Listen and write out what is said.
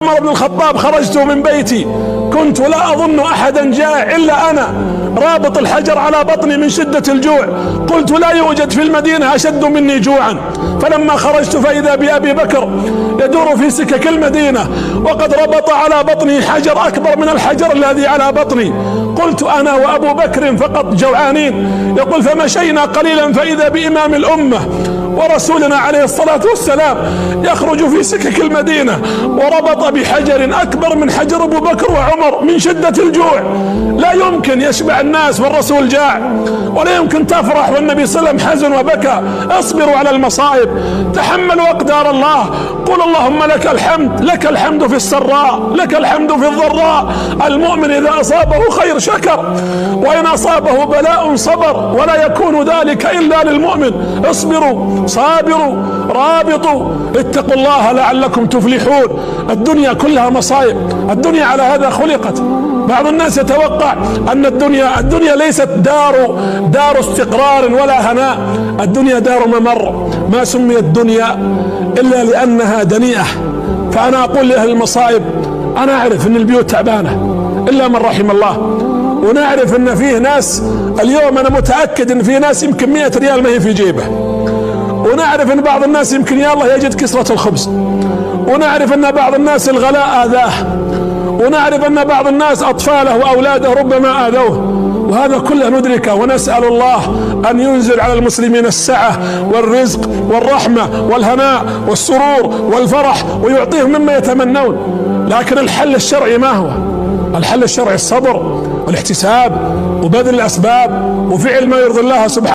عمر بن الخطاب خرجت من بيتي كنت لا أظن أحدا جائع إلا أنا رابط الحجر على بطني من شدة الجوع. قلت لا يوجد في المدينة أشد مني جوعا. فلما خرجت فإذا بأبي بكر يدور في سكك المدينة وقد ربط على بطني حجر أكبر من الحجر الذي على بطني. قلت أنا وأبو بكر فقط جوعانين. يقول فمشينا قليلا فإذا بإمام الأمة ورسولنا عليه الصلاة والسلام يخرج في سكك المدينة وربط بحجر أكبر من حجر أبو بكر وعمر من شدة الجوع. لا يمكن يشبع الناس والرسول جاع، ولا يمكن تفرح والنبي صلى الله عليه وسلم حزن وبكى. اصبروا على المصائب، تحملوا أقدار الله. قل اللهم لك الحمد، لك الحمد في السراء، لك الحمد في الضراء. المؤمن إذا أصابه خير شكر، وإن أصابه بلاء صبر، ولا يكون ذلك إلا للمؤمن. اصبروا، صابروا، رابطوا، اتقوا الله لعلكم تفلحون. الدنيا كلها مصائب، الدنيا على هذا خلقت. بعض الناس يتوقع أن الدنيا ليست دار استقرار ولا هناء. الدنيا دار ممر، ما سميت الدنيا إلا لأنها دنيئة. فأنا أقول لأهل المصائب، أنا أعرف أن البيوت تعبانة إلا من رحم الله، ونعرف أن فيه ناس اليوم أنا متأكد أن فيه ناس يمكن 100 ريال ما هي في جيبه، ونعرف أن بعض الناس يمكن يا الله يجد كسرة الخبز، ونعرف أن بعض الناس الغلاء آذاه، ونعرف أن بعض الناس أطفاله وأولاده ربما آذوه. وهذا كله ندركه، ونسأل الله أن ينزل على المسلمين السعة والرزق والرحمة والهناء والسرور والفرح، ويعطيهم مما يتمنون. لكن الحل الشرعي ما هو؟ الحل الشرعي الصبر والاحتساب وبذل الأسباب وفعل ما يرضي الله سبحانه